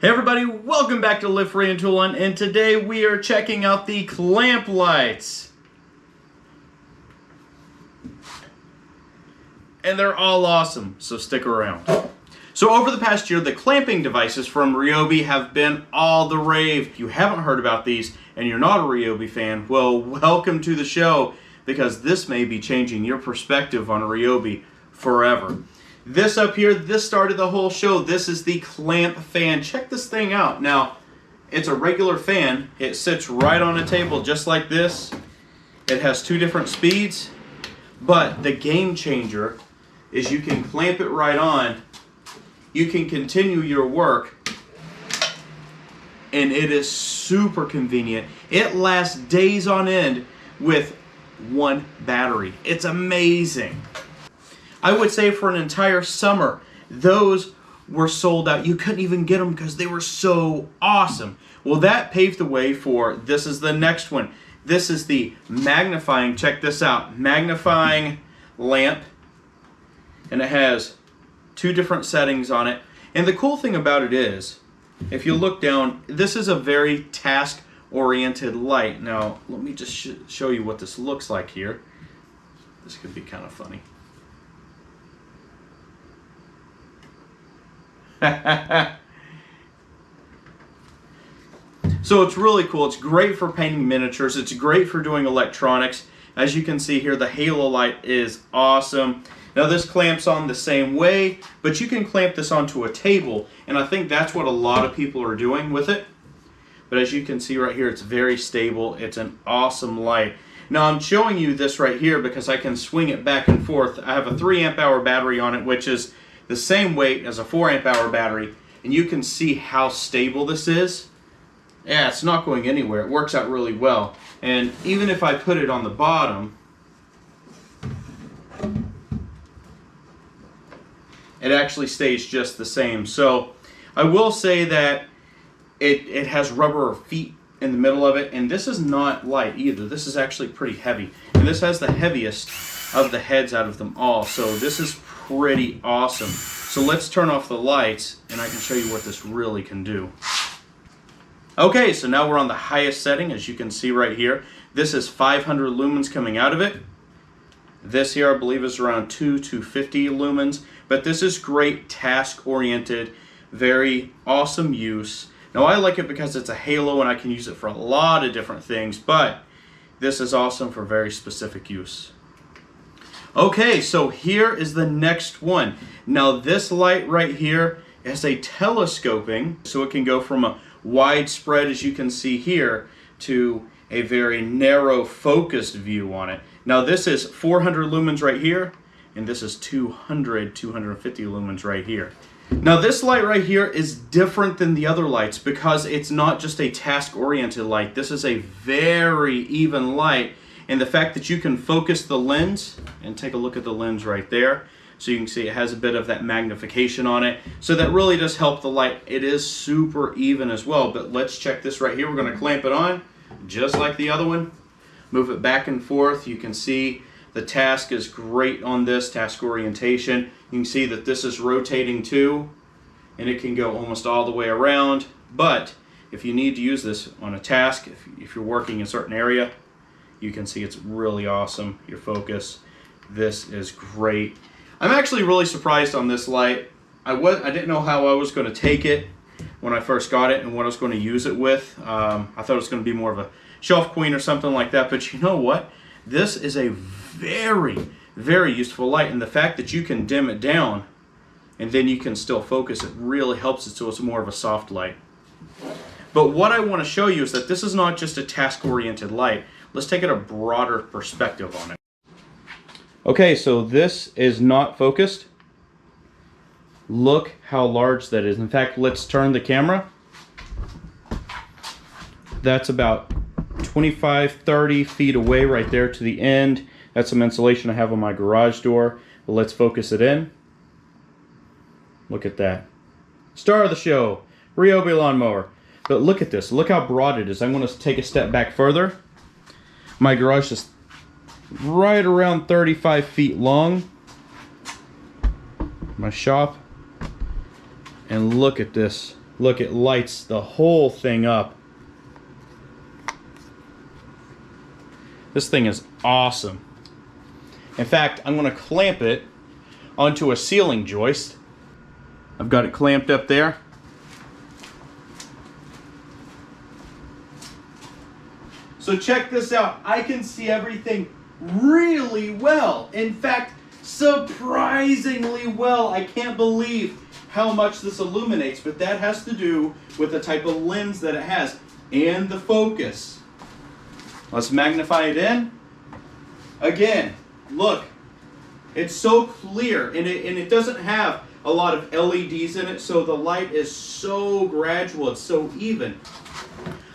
Hey everybody, welcome back to Live Free and Tool On, and today we are checking out the clamp lights. And they're all awesome, so stick around. So over the past year, the clamping devices from RYOBI have been all the rave. If you haven't heard about these and you're not a RYOBI fan, well, welcome to the show, because this may be changing your perspective on RYOBI forever. This up here, this started the whole show. This is the clamp fan. Check this thing out. Now, it's a regular fan. It sits right on a table just like this. It has two different speeds, but the game changer is you can clamp it right on. You can continue your work, and it is super convenient. It lasts days on end with one battery. It's amazing. I would say for an entire summer, those were sold out. You couldn't even get them because they were so awesome. Well, that paved the way for, this is the next one. This is the Magnifying, check this out, Magnifying Lamp. And it has two different settings on it. And the cool thing about it is, if you look down, this is a very task-oriented light. Now, let me just show you what this looks like here. This could be kind of funny. So it's really cool. It's great for painting miniatures. It's great for doing electronics. As you can see here, the halo light is awesome. Now this clamps on the same way, but you can clamp this onto a table, and I think that's what a lot of people are doing with it. But as you can see right here, it's very stable. It's an awesome light. Now I'm showing you this right here because I can swing it back and forth. I have a 3 amp hour battery on it, which is the same weight as a 4 amp hour battery, and you can see how stable this is. Yeah, it's not going anywhere. It works out really well. And even if I put it on the bottom, it actually stays just the same. So I will say that it has rubber feet in the middle of it, and this is not light either. This is actually pretty heavy, and this has the heaviest of the heads out of them all. So this is pretty awesome. So let's turn off the lights and I can show you what this really can do. Okay, so now we're on the highest setting, as you can see right here. This is 500 lumens coming out of it. This here I believe is around 250 lumens, but this is great task-oriented, very awesome use. Now I like it because it's a halo and I can use it for a lot of different things, but this is awesome for very specific use. Okay, so here is the next one. Now this light right here is a telescoping, so it can go from a widespread, as you can see here, to a very narrow focused view on it. Now this is 400 lumens right here, and this is 250 lumens right here. Now this light right here is different than the other lights because it's not just a task-oriented light. This is a very even light. And the fact that you can focus the lens, and take a look at the lens right there, so you can see it has a bit of that magnification on it. So that really does help the light. It is super even as well, but let's check this right here. We're gonna clamp it on, just like the other one. Move it back and forth. You can see the task is great on this, task orientation. You can see that this is rotating too, and it can go almost all the way around. But if you need to use this on a task, if you're working in a certain area, you can see it's really awesome. Your focus, this is great. I'm actually really surprised on this light. I didn't know how I was going to take it when I first got it and what I was going to use it with. I thought it was going to be more of a shelf queen or something like that, but you know what? This is a very, very useful light, and the fact that you can dim it down and then you can still focus, it really helps it so it's more of a soft light. But what I want to show you is that this is not just a task-oriented light. Let's take it a broader perspective on it. Okay, so this is not focused. Look how large that is. In fact, let's turn the camera. That's about 25-30 feet away right there to the end. That's some insulation I have on my garage door. But let's focus it in. Look at that. Star of the show, RYOBI lawnmower. But look at this. Look how broad it is. I'm going to take a step back further. My garage is right around 35 feet long. My shop. And look at this Look, it lights the whole thing up. This thing is awesome. In fact, I'm going to clamp it onto a ceiling joist. I've got it clamped up there. So check this out. I can see everything really well. In fact, surprisingly well. I can't believe how much this illuminates, but that has to do with the type of lens that it has and the focus. Let's magnify it in. Again, look, it's so clear, and it doesn't have a lot of LEDs in it, so the light is so gradual, it's so even.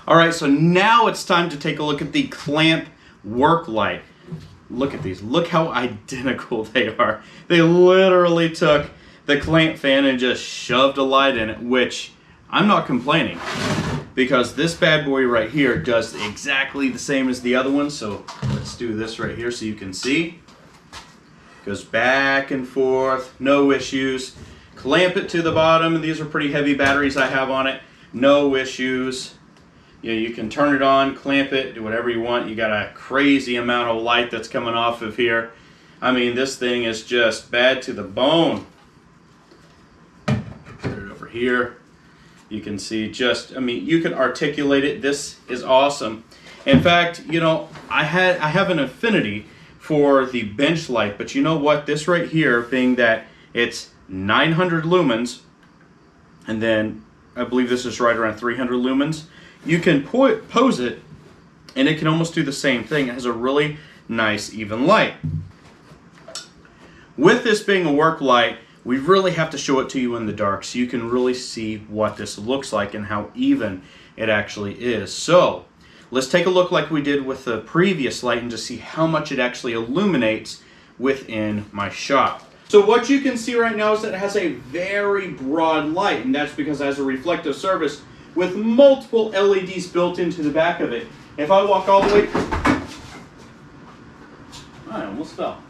All right, so now it's time to take a look at the clamp work light. Look at these. Look how identical they are. They literally took the clamp fan and just shoved a light in it, which I'm not complaining, because this bad boy right here does exactly the same as the other one. So let's do this right here so you can see. Goes back and forth, no issues. Clamp it to the bottom. These are pretty heavy batteries I have on it. No issues. You know, you can turn it on, clamp it, do whatever you want. You got a crazy amount of light that's coming off of here. I mean, this thing is just bad to the bone. Put it over here. You can see just, I mean, you can articulate it. This is awesome. In fact, you know, I have an affinity for the bench light, but you know what? This right here, being that it's 900 lumens, and then I believe this is right around 300 lumens, you can pose it, and it can almost do the same thing. It has a really nice, even light. With this being a work light, we really have to show it to you in the dark so you can really see what this looks like and how even it actually is. So let's take a look like we did with the previous light and just see how much it actually illuminates within my shop. So what you can see right now is that it has a very broad light, and that's because it has a reflective surface with multiple LEDs built into the back of it. If I walk all the way, I almost fell.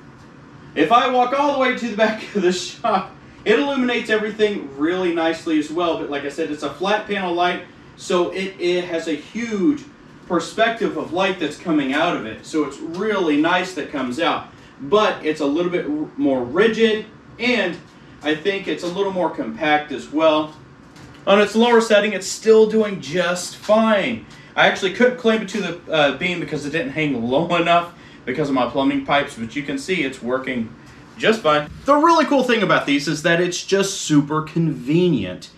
If I walk all the way to the back of the shop, it illuminates everything really nicely as well. But like I said, it's a flat panel light, so it has a huge perspective of light that's coming out of it. So it's really nice that comes out. But it's a little bit more rigid, and I think it's a little more compact as well. On its lower setting, it's still doing just fine. I actually couldn't clamp it to the beam because it didn't hang low enough because of my plumbing pipes, but you can see it's working just fine. The really cool thing about these is that it's just super convenient.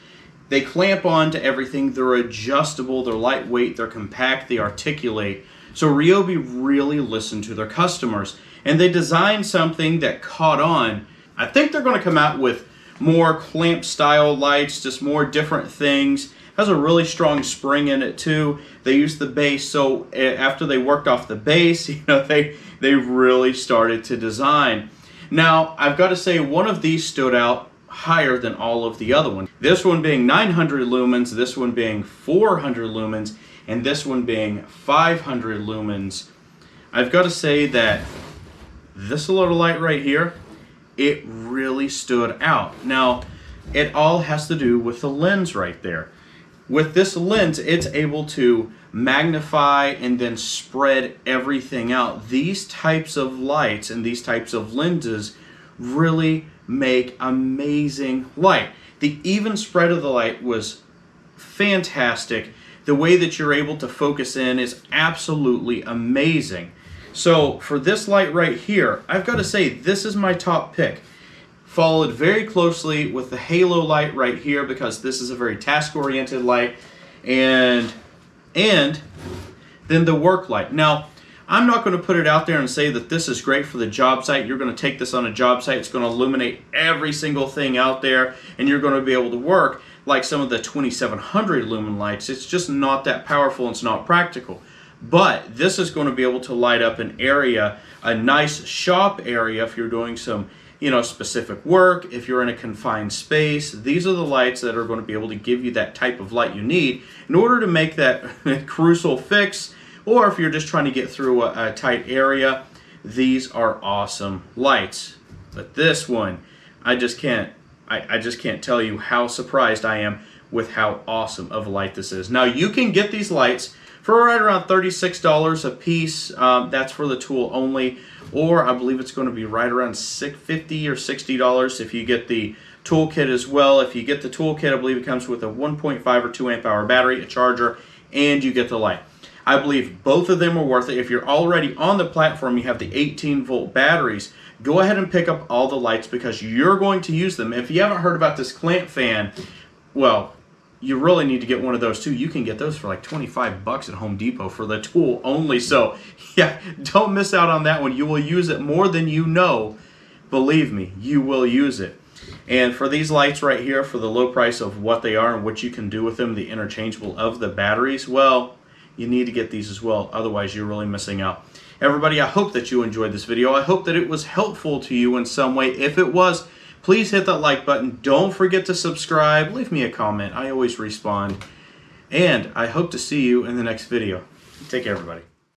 They clamp on to everything. They're adjustable, they're lightweight, they're compact, they articulate. So RYOBI really listened to their customers, and they designed something that caught on. I think they're going to come out with more clamp style lights, just more different things. Has a really strong spring in it too. They used the base, so after they worked off the base, you know, they really started to design. Now, I've got to say, one of these stood out higher than all of the other ones. This one being 900 lumens, this one being 400 lumens, and this one being 500 lumens. I've got to say that this little light right here, it really stood out. Now, it all has to do with the lens right there. With this lens, it's able to magnify and then spread everything out. These types of lights and these types of lenses really make amazing light. The even spread of the light was fantastic. The way that you're able to focus in is absolutely amazing. So for this light right here, I've got to say this is my top pick. Followed very closely with the halo light right here, because this is a very task-oriented light, and then the work light. Now, I'm not going to put it out there and say that this is great for the job site. You're going to take this on a job site, it's going to illuminate every single thing out there, and you're going to be able to work like some of the 2700 lumen lights. It's just not that powerful, and it's not practical. But this is going to be able to light up an area, a nice shop area if you're doing some, you know, specific work, if you're in a confined space. These are the lights that are going to be able to give you that type of light you need in order to make that crucial fix, or if you're just trying to get through a tight area. These are awesome lights. But this one, I just can't tell you how surprised I am with how awesome of a light this is. Now you can get these lights for right around $36 a piece. That's for the tool only, or I believe it's going to be right around $50 or $60 if you get the toolkit as well. If you get the toolkit, I believe it comes with a 1.5 or 2 amp hour battery, a charger, and you get the light. I believe both of them are worth it. If you're already on the platform, you have the 18-volt batteries, go ahead and pick up all the lights because you're going to use them. If you haven't heard about this clamp fan, well, you really need to get one of those too. You can get those for like 25 bucks at Home Depot for the tool only. So yeah, don't miss out on that one. You will use it more than you know. Believe me, you will use it. And for these lights right here, for the low price of what they are and what you can do with them, the interchangeable of the batteries, well, you need to get these as well. Otherwise, you're really missing out. Everybody, I hope that you enjoyed this video. I hope that it was helpful to you in some way. If it was, please hit that like button. Don't forget to subscribe. Leave me a comment. I always respond. And I hope to see you in the next video. Take care, everybody.